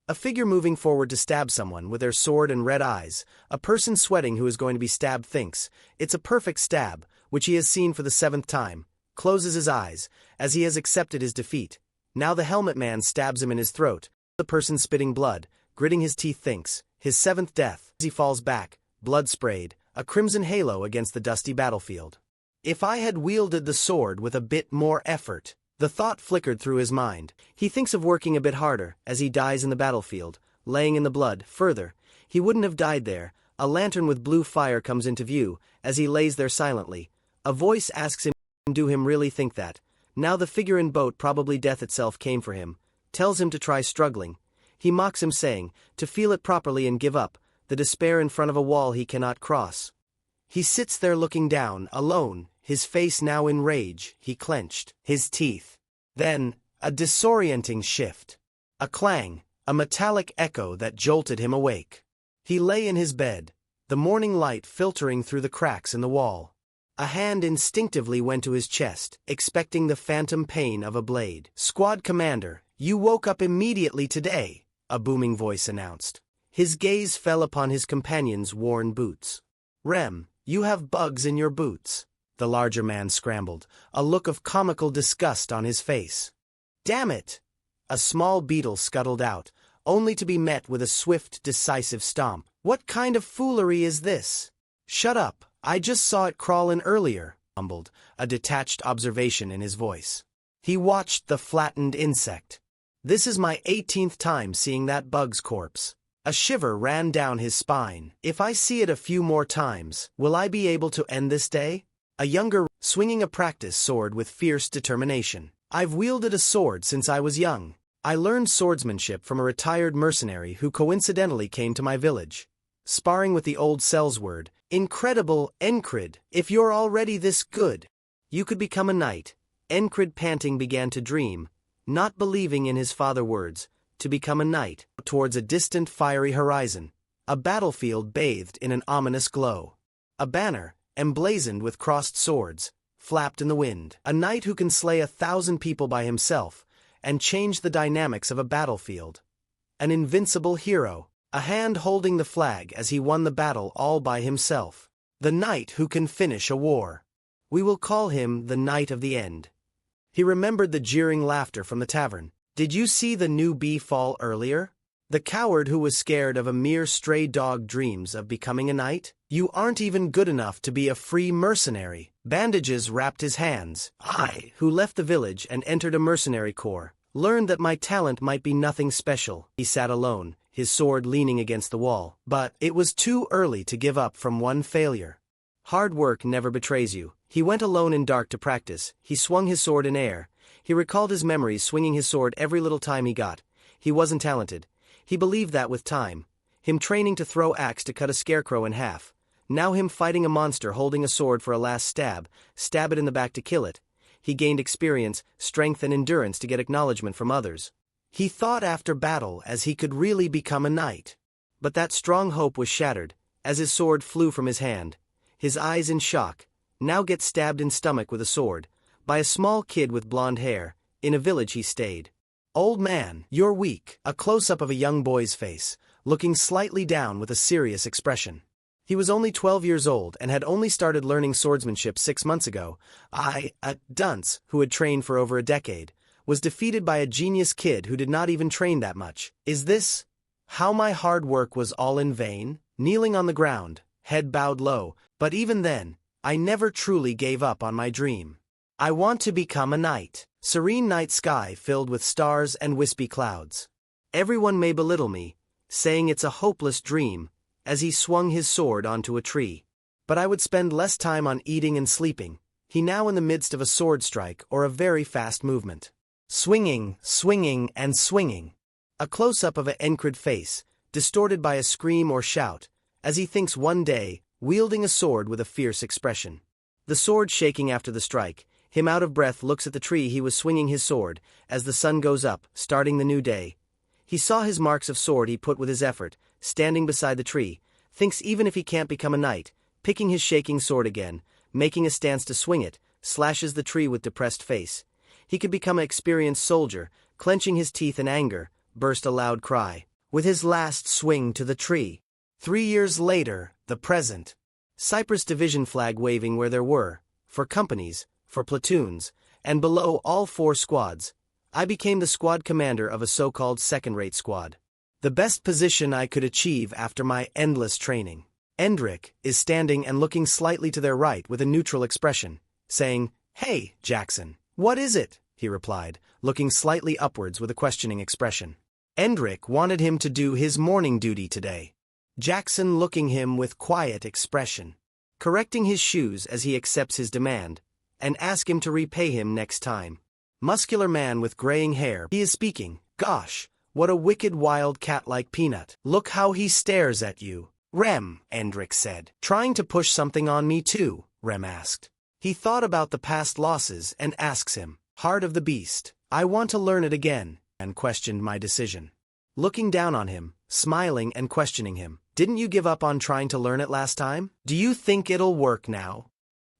A figure moving forward to stab someone with their sword and red eyes. A person sweating who is going to be stabbed thinks it's a perfect stab, which he has seen for the 7th time, closes his eyes, as he has accepted his defeat. Now the helmet man stabs him in his throat. The person spitting blood, gritting his teeth thinks, his 7th death. He falls back, blood sprayed, a crimson halo against the dusty battlefield. If I had wielded the sword with a bit more effort. The thought flickered through his mind. He thinks of working a bit harder, as he dies in the battlefield, laying in the blood. Further, he wouldn't have died there. A lantern with blue fire comes into view, as he lays there silently. A voice asks him, do him really think that? Now the figure in boat, probably death itself, came for him, tells him to try struggling. He mocks him saying, to feel it properly and give up, the despair in front of a wall he cannot cross. He sits there looking down, alone, his face now in rage. He clenched his teeth. Then, a disorienting shift. A clang, a metallic echo that jolted him awake. He lay in his bed, the morning light filtering through the cracks in the wall. A hand instinctively went to his chest, expecting the phantom pain of a blade. Squad commander, you woke up immediately today, a booming voice announced. His gaze fell upon his companion's worn boots. Rem, you have bugs in your boots. The larger man scrambled, a look of comical disgust on his face. Damn it! A small beetle scuttled out, only to be met with a swift, decisive stomp. What kind of foolery is this? Shut up, I just saw it crawl in earlier, mumbled, a detached observation in his voice. He watched the flattened insect. This is my 18th time seeing that bug's corpse. A shiver ran down his spine. If I see it a few more times, will I be able to end this day? A younger, swinging a practice sword with fierce determination. I've wielded a sword since I was young. I learned swordsmanship from a retired mercenary who coincidentally came to my village. Sparring with the old Sellsword, incredible Encrid, if you're already this good, you could become a knight. Encrid panting began to dream, not believing in his father's words, to become a knight, towards a distant fiery horizon. A battlefield bathed in an ominous glow. A banner, emblazoned with crossed swords, flapped in the wind. A knight who can slay 1,000 people by himself and change the dynamics of a battlefield. An invincible hero, a hand holding the flag as he won the battle all by himself. The knight who can finish a war. We will call him the Knight of the End. He remembered the jeering laughter from the tavern. Did you see the new bee fall earlier? The coward who was scared of a mere stray dog dreams of becoming a knight? You aren't even good enough to be a free mercenary. Bandages wrapped his hands. I, who left the village and entered a mercenary corps, learned that my talent might be nothing special. He sat alone, his sword leaning against the wall. But it was too early to give up from one failure. Hard work never betrays you. He went alone in dark to practice. He swung his sword in air. He recalled his memories swinging his sword every little time he got. He wasn't talented. He believed that with time. Him training to throw axe to cut a scarecrow in half. Now him fighting a monster holding a sword for a last stab it in the back to kill it. He gained experience, strength and endurance to get acknowledgement from others. He thought after battle as he could really become a knight. But that strong hope was shattered, as his sword flew from his hand. His eyes in shock, now gets stabbed in stomach with a sword, by a small kid with blonde hair. In a village he stayed. Old man, you're weak. A close-up of a young boy's face, looking slightly down with a serious expression. He was only 12 years old and had only started learning swordsmanship 6 months ago. A dunce, who had trained for over a decade, was defeated by a genius kid who did not even train that much. Is this how my hard work was all in vain? Kneeling on the ground, head bowed low, but even then, I never truly gave up on my dream. I want to become a knight. Serene night sky filled with stars and wispy clouds. Everyone may belittle me, saying it's a hopeless dream, as he swung his sword onto a tree. But I would spend less time on eating and sleeping. He now in the midst of a sword strike or a very fast movement. Swinging, swinging, and swinging. A close-up of an Encrid face, distorted by a scream or shout, as he thinks one day, wielding a sword with a fierce expression. The sword shaking after the strike. Him out of breath looks at the tree he was swinging his sword, as the sun goes up, starting the new day. He saw his marks of sword he put with his effort, standing beside the tree, thinks even if he can't become a knight, picking his shaking sword again, making a stance to swing it, slashes the tree with depressed face. He could become an experienced soldier, clenching his teeth in anger, burst a loud cry. with his last swing to the tree. 3 years later, the present. Cyprus division flag waving where there were, for companies, for platoons, and below all 4 squads. I became the squad commander of a so-called second-rate squad. The best position I could achieve after my endless training. Endrick is standing and looking slightly to their right with a neutral expression, saying, "Hey, Jackson, what is it?" he replied, looking slightly upwards with a questioning expression. Endrick wanted him to do his morning duty today. Jackson looking him with quiet expression, correcting his shoes as he accepts his demand, and ask him to repay him next time. Muscular man with graying hair, he is speaking. "Gosh, what a wicked wild cat-like peanut. Look how he stares at you." "Rem," Endrick said. "Trying to push something on me too?" Rem asked. He thought about the past losses and asks him, "Heart of the beast, I want to learn it again," and questioned my decision. Looking down on him, smiling and questioning him, "Didn't you give up on trying to learn it last time? Do you think it'll work now?"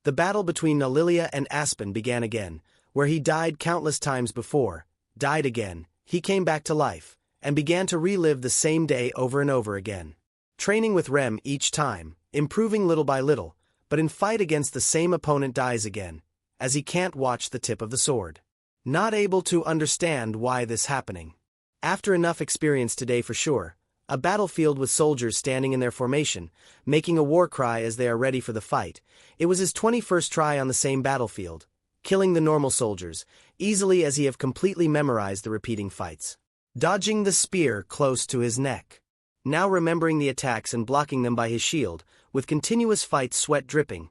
The battle between Nalilia and Aspen began again, where he died countless times before, died again, he came back to life, and began to relive the same day over and over again. Training with Rem each time, improving little by little, but in fight against the same opponent dies again, as he can't watch the tip of the sword. Not able to understand why this happening. After enough experience today for sure, a battlefield with soldiers standing in their formation, making a war cry as they are ready for the fight. It was his 21st try on the same battlefield, killing the normal soldiers, easily as he have completely memorized the repeating fights. Dodging the spear close to his neck. Now remembering the attacks and blocking them by his shield, with continuous fights sweat dripping.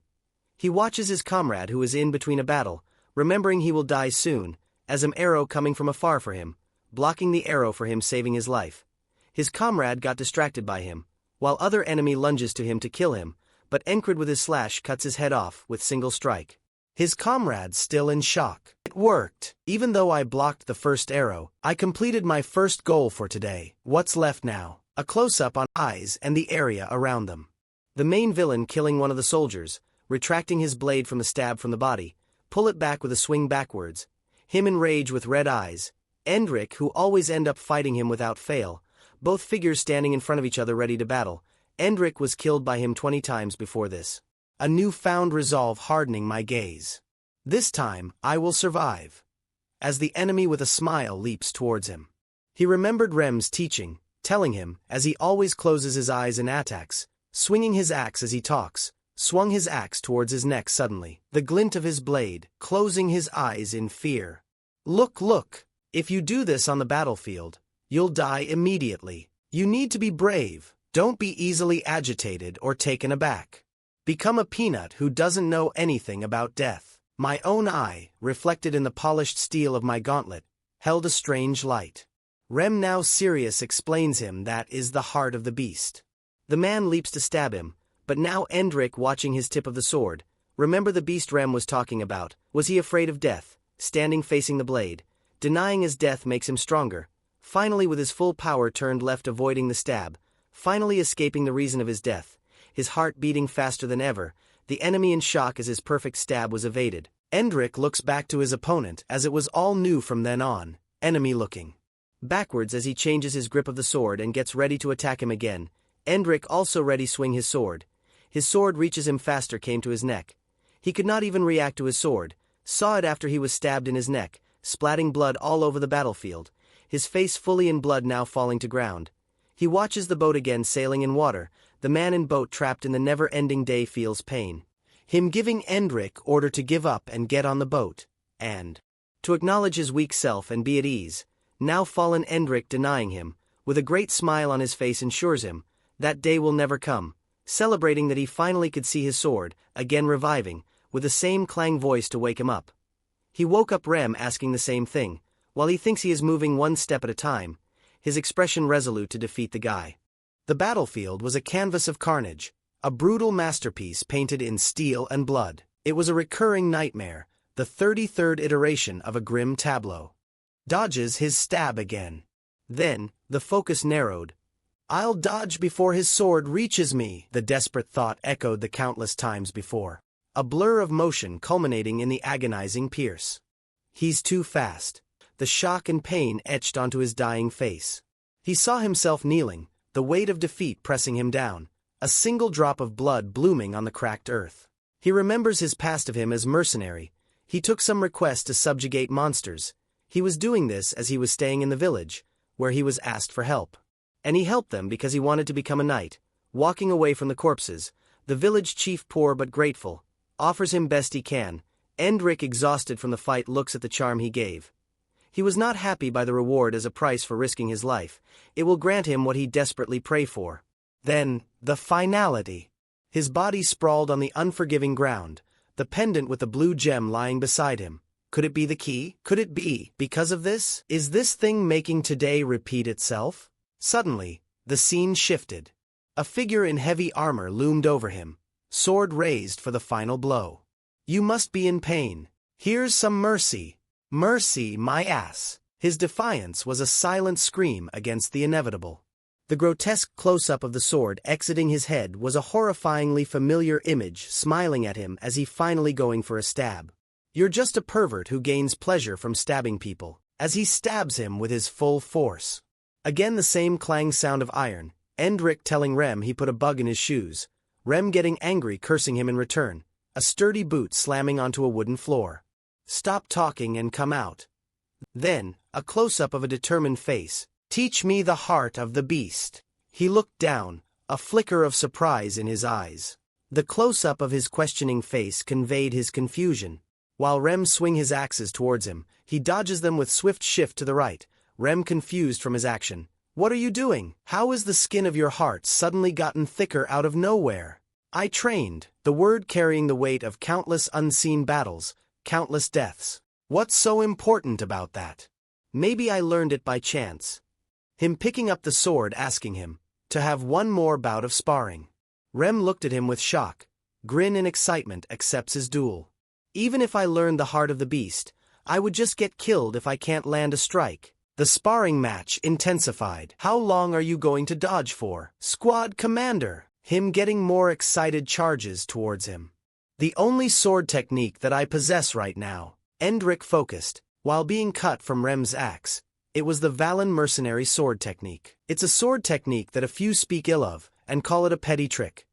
He watches his comrade who is in between a battle, remembering he will die soon, as an arrow coming from afar for him, blocking the arrow for him saving his life. His comrade got distracted by him, while other enemy lunges to him to kill him, but Encred with his slash cuts his head off with single strike. His comrade still in shock. It worked. Even though I blocked the first arrow, I completed my first goal for today. What's left now? A close-up on eyes and the area around them. The main villain killing one of the soldiers, retracting his blade from the stab from the body, pull it back with a swing backwards. Him in rage with red eyes. Endrick who always end up fighting him without fail. Both figures standing in front of each other ready to battle. Endrick was killed by him 20 times before this. A newfound resolve hardening my gaze. This time, I will survive. As the enemy with a smile leaps towards him. He remembered Rem's teaching, telling him, as he always closes his eyes and attacks, swinging his axe as he talks, swung his axe towards his neck suddenly, the glint of his blade, closing his eyes in fear. "Look, look, if you do this on the battlefield, you'll die immediately. You need to be brave, don't be easily agitated or taken aback. Become a peanut who doesn't know anything about death." My own eye, reflected in the polished steel of my gauntlet, held a strange light. Rem now serious explains him that is the heart of the beast. The man leaps to stab him, but now Endrick watching his tip of the sword, remember the beast Rem was talking about, was he afraid of death, standing facing the blade, denying his death makes him stronger, finally with his full power turned left avoiding the stab, finally escaping the reason of his death, his heart beating faster than ever, the enemy in shock as his perfect stab was evaded. Endrick looks back to his opponent as it was all new from then on, enemy looking backwards as he changes his grip of the sword and gets ready to attack him again. Endrick also ready swing his sword. His sword reaches him faster came to his neck. He could not even react to his sword, saw it after he was stabbed in his neck, splatting blood all over the battlefield, his face fully in blood now falling to ground. He watches the boat again sailing in water, the man in boat trapped in the never-ending day feels pain. Him giving Endrick order to give up and get on the boat, and to acknowledge his weak self and be at ease. Now fallen Endrick denying him, with a great smile on his face ensures him, that day will never come, celebrating that he finally could see his sword, again reviving, with the same clang voice to wake him up. He woke up Rem asking the same thing, while he thinks he is moving one step at a time, his expression resolute to defeat the guy. The battlefield was a canvas of carnage, a brutal masterpiece painted in steel and blood. It was a recurring nightmare, the 33rd iteration of a grim tableau. Dodges his stab again. Then, the focus narrowed. "I'll dodge before his sword reaches me," the desperate thought echoed the countless times before. A blur of motion culminating in the agonizing pierce. He's too fast. The shock and pain etched onto his dying face. He saw himself kneeling, the weight of defeat pressing him down, a single drop of blood blooming on the cracked earth. He remembers his past of him as mercenary. He took some request to subjugate monsters. He was doing this as he was staying in the village, where he was asked for help. And he helped them because he wanted to become a knight. Walking away from the corpses, the village chief, poor but grateful, offers him best he can. Endrik, exhausted from the fight, looks at the charm he gave. He was not happy by the reward as a price for risking his life. It will grant him what he desperately prayed for. Then, the finality. His body sprawled on the unforgiving ground, the pendant with the blue gem lying beside him. Could it be the key? Could it be because of this? Is this thing making today repeat itself? Suddenly, the scene shifted. A figure in heavy armor loomed over him, sword raised for the final blow. You must be in pain. Here's some mercy. Mercy, my ass. His defiance was a silent scream against the inevitable. The grotesque close-up of the sword exiting his head was a horrifyingly familiar image smiling at him as he finally going for a stab. You're just a pervert who gains pleasure from stabbing people, as he stabs him with his full force. Again the same clang sound of iron, Endrik telling Rem he put a bug in his shoes, Rem getting angry cursing him in return, a sturdy boot slamming onto a wooden floor. Stop talking and come out. Then, a close-up of a determined face. Teach me the heart of the beast. He looked down, a flicker of surprise in his eyes. The close-up of his questioning face conveyed his confusion. While Rem swing his axes towards him, he dodges them with swift shift to the right, Rem confused from his action. What are you doing? How is the skin of your heart suddenly gotten thicker out of nowhere? I trained, the word carrying the weight of countless unseen battles, countless deaths. What's so important about that? Maybe I learned it by chance. Him picking up the sword asking him to have one more bout of sparring. Rem looked at him with shock, grin in excitement, accepts his duel. Even if I learned the heart of the beast, I would just get killed if I can't land a strike. The sparring match intensified. How long are you going to dodge for? Squad commander. Him getting more excited, charges towards him. The only sword technique that I possess right now. Endrik focused, while being cut from Rem's axe. It was the Valen mercenary sword technique. It's a sword technique that a few speak ill of, and call it a petty trick.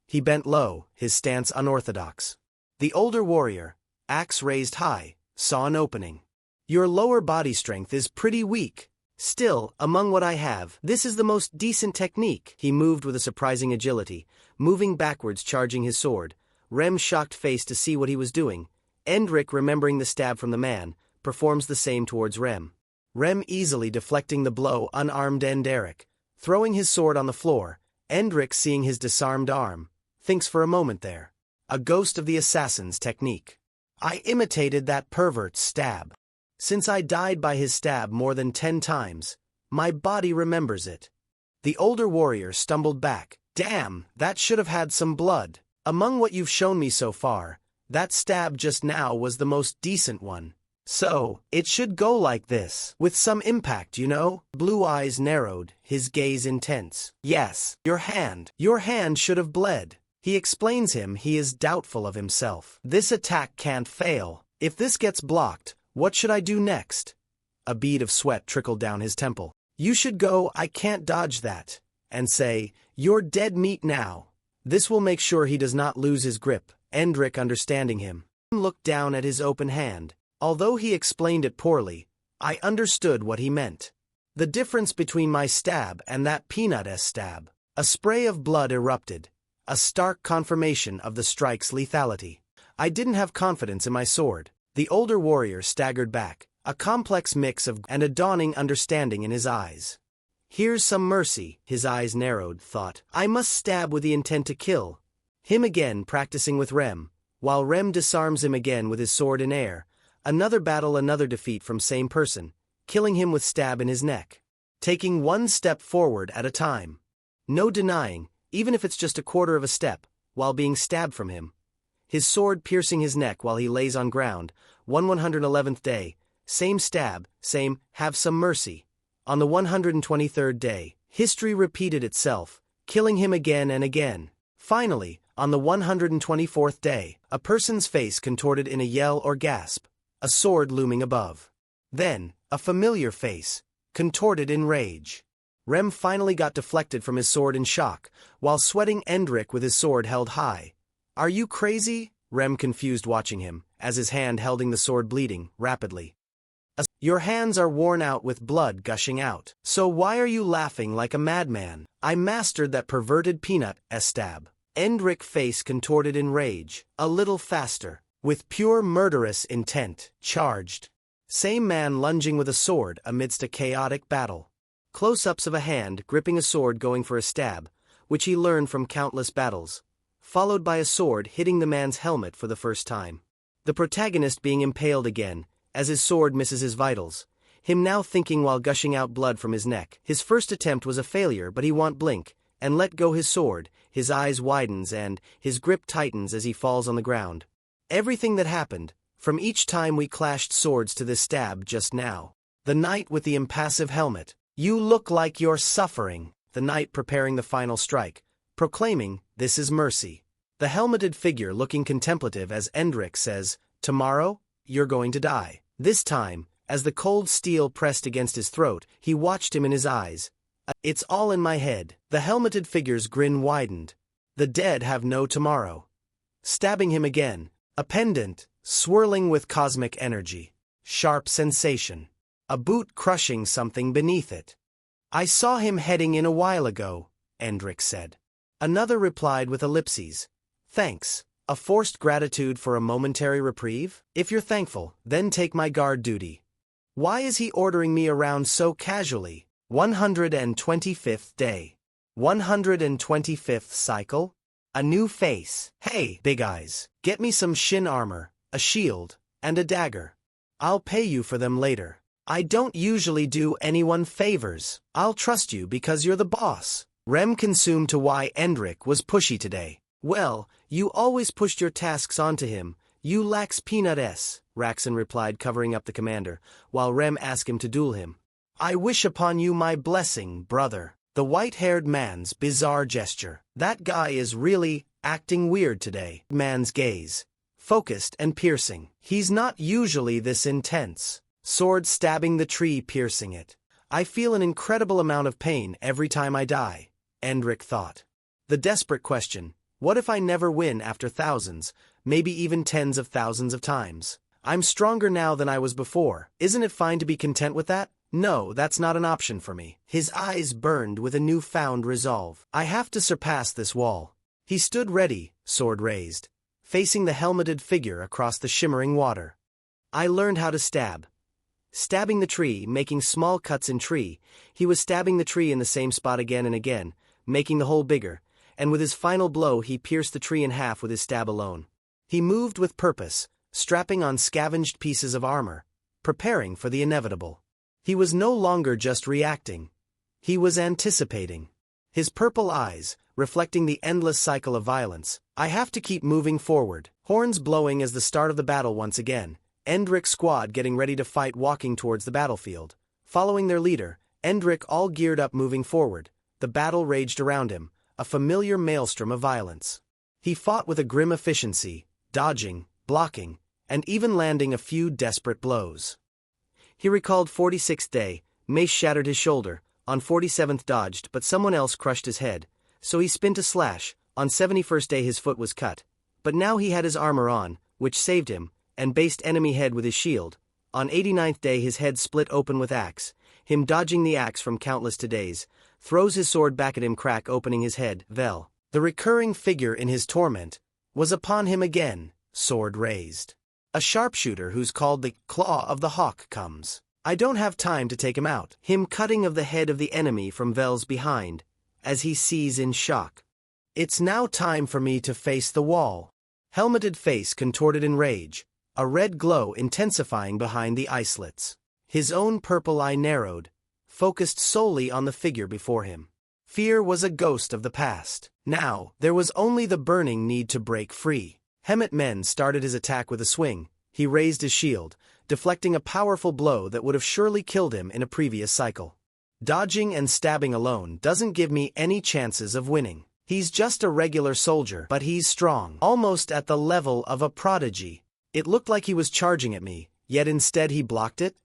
He bent low, his stance unorthodox. The older warrior, axe raised high, saw an opening. Your lower body strength is pretty weak. Still, among what I have, this is the most decent technique. He moved with a surprising agility, moving backwards, charging his sword. Rem shocked face to see what he was doing. Endrik, remembering the stab from the man, performs the same towards Rem. Rem easily deflecting the blow, unarmed Endrik, throwing his sword on the floor. Endrik, seeing his disarmed arm, thinks for a moment there. A ghost of the assassin's technique. I imitated that pervert's stab. Since I died by his stab more than 10 times, my body remembers it. The older warrior stumbled back. Damn, that should have had some blood. Among what you've shown me so far, that stab just now was the most decent one. So, it should go like this, with some impact, you know? Blue eyes narrowed, his gaze intense. Yes, your hand should have bled. He explains him he is doubtful of himself. This attack can't fail. If this gets blocked, what should I do next? A bead of sweat trickled down his temple. You should go, I can't dodge that, and say, you're dead meat now. This will make sure he does not lose his grip. Endrik, understanding him, looked down at his open hand. Although he explained it poorly, I understood what he meant. The difference between my stab and that peanut-s stab. A spray of blood erupted, a stark confirmation of the strike's lethality. I didn't have confidence in my sword. The older warrior staggered back, a complex mix of and a dawning understanding in his eyes. Here's some mercy, his eyes narrowed, thought. I must stab with the intent to kill. Him again practicing with Rem, while Rem disarms him again with his sword in air. Another battle, another defeat from same person, killing him with stab in his neck. Taking one step forward at a time. No denying, even if it's just a quarter of a step, while being stabbed from him. His sword piercing his neck while he lays on ground. 111th day, same stab, same, have some mercy. On the 123rd day, history repeated itself, killing him again and again. Finally, on the 124th day, a person's face contorted in a yell or gasp. A sword looming above. Then, a familiar face, contorted in rage. Rem finally got deflected from his sword in shock, while sweating Endrick with his sword held high. "Are you crazy?" Rem confused watching him, as his hand holding the sword bleeding, rapidly. "Your hands are worn out with blood gushing out. So why are you laughing like a madman? I mastered that perverted peanut stab." Endrick face contorted in rage, a little faster, with pure murderous intent, charged. Same man lunging with a sword amidst a chaotic battle. Close-ups of a hand gripping a sword going for a stab, which he learned from countless battles, followed by a sword hitting the man's helmet for the first time. The protagonist being impaled again, as his sword misses his vitals, him now thinking while gushing out blood from his neck. His first attempt was a failure, but he won't blink, and let go his sword. His eyes widens and his grip tightens as he falls on the ground. Everything that happened, from each time we clashed swords to this stab just now. The knight with the impassive helmet. "You look like you're suffering." The knight preparing the final strike, proclaiming, "This is mercy." The helmeted figure looking contemplative as Endrick says, "Tomorrow, you're going to die." This time, as the cold steel pressed against his throat, he watched him in his eyes. "It's all in my head." The helmeted figure's grin widened. "The dead have no tomorrow." Stabbing him again. A pendant, swirling with cosmic energy. Sharp sensation. A boot crushing something beneath it. "I saw him heading in a while ago," Endrick said. Another replied with ellipses. "Thanks. A forced gratitude for a momentary reprieve? If you're thankful, then take my guard duty." Why is he ordering me around so casually? 125th day. 125th cycle? A new face. "Hey, Big Eyes, get me some shin armor, a shield, and a dagger. I'll pay you for them later. I don't usually do anyone favors. I'll trust you because you're the boss." Rem consumed to why Endrick was pushy today. "Well, you always pushed your tasks onto him. You lacks peanut s," Raxon replied, covering up the commander, while Rem asked him to duel him. "I wish upon you my blessing, brother." The white-haired man's bizarre gesture. "That guy is really acting weird today." Man's gaze. Focused and piercing. "He's not usually this intense." Sword stabbing the tree, piercing it. "I feel an incredible amount of pain every time I die," Endrick thought. The desperate question, what if I never win after thousands, maybe even tens of thousands of times? I'm stronger now than I was before. Isn't it fine to be content with that? No, that's not an option for me. His eyes burned with a newfound resolve. "I have to surpass this wall." He stood ready, sword raised, facing the helmeted figure across the shimmering water. "I learned how to stab." Stabbing the tree, making small cuts in tree, he was stabbing the tree in the same spot again and again, making the hole bigger, and with his final blow he pierced the tree in half with his stab alone. He moved with purpose, strapping on scavenged pieces of armor, preparing for the inevitable. He was no longer just reacting. He was anticipating. His purple eyes, reflecting the endless cycle of violence. "I have to keep moving forward." Horns blowing as the start of the battle once again. Endrick's squad getting ready to fight, walking towards the battlefield. Following their leader, Endrick all geared up moving forward. The battle raged around him, a familiar maelstrom of violence. He fought with a grim efficiency, dodging, blocking, and even landing a few desperate blows. He recalled 46th day, mace shattered his shoulder, on 47th dodged but someone else crushed his head, so he spun to slash, on 71st day his foot was cut. But now he had his armor on, which saved him, and based enemy head with his shield. On 89th day his head split open with axe, him dodging the axe from countless to-days, throws his sword back at him, crack opening his head, Vel. The recurring figure in his torment was upon him again, sword raised. A sharpshooter who's called the Claw of the Hawk comes. I don't have time to take him out. Him cutting of the head of the enemy from Vel's behind, as he sees in shock. "It's now time for me to face the wall." Helmeted face contorted in rage, a red glow intensifying behind the islets. His own purple eye narrowed, focused solely on the figure before him. Fear was a ghost of the past. Now, there was only the burning need to break free. Hemet Men started his attack with a swing. He raised his shield, deflecting a powerful blow that would have surely killed him in a previous cycle. Dodging and stabbing alone doesn't give me any chances of winning. He's just a regular soldier, but he's strong, almost at the level of a prodigy. It looked like he was charging at me, yet instead he blocked it.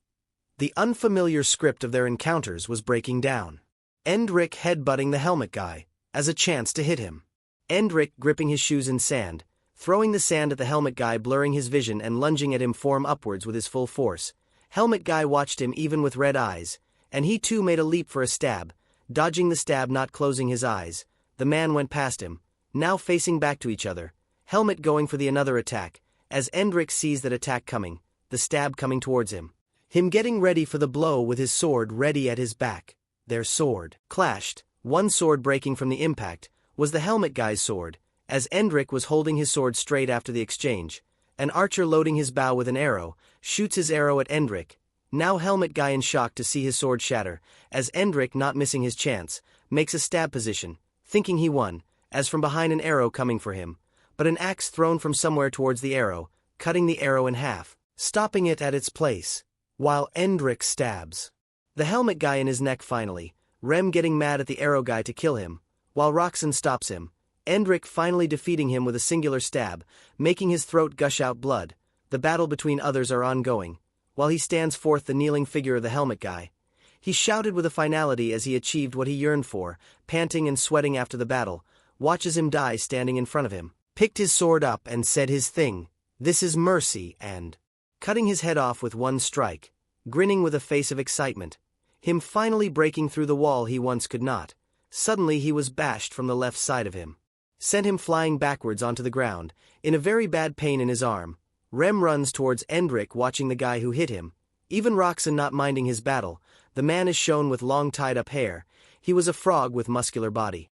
The unfamiliar script of their encounters was breaking down. Endrik headbutting the helmet guy, as a chance to hit him. Endrik gripping his shoes in sand, throwing the sand at the helmet guy, blurring his vision and lunging at him form upwards with his full force. Helmet guy watched him even with red eyes, and he too made a leap for a stab, dodging the stab, not closing his eyes. The man went past him, now facing back to each other, helmet going for the another attack, as Endrik sees that attack coming, the stab coming towards him. Him getting ready for the blow with his sword ready at his back. Their sword clashed, one sword breaking from the impact, was the helmet guy's sword, as Endrik was holding his sword straight after the exchange. An archer loading his bow with an arrow, shoots his arrow at Endrik. Now helmet guy in shock to see his sword shatter, as Endrik, not missing his chance, makes a stab position, thinking he won, as from behind an arrow coming for him, but an axe thrown from somewhere towards the arrow, cutting the arrow in half, stopping it at its place, while Endrik stabs the helmet guy in his neck finally, Rem getting mad at the arrow guy to kill him, while Roxanne stops him, Endrik finally defeating him with a singular stab, making his throat gush out blood. The battle between others are ongoing, while he stands forth the kneeling figure of the helmet guy. He shouted with a finality as he achieved what he yearned for, panting and sweating after the battle, watches him die standing in front of him, picked his sword up and said his thing, "This is mercy," and cutting his head off with one strike, grinning with a face of excitement, him finally breaking through the wall he once could not. Suddenly he was bashed from the left side of him, sent him flying backwards onto the ground, in a very bad pain in his arm. Rem runs towards Endrik, watching the guy who hit him, even Roxanne not minding his battle. The man is shown with long tied up hair. He was a frog with muscular body.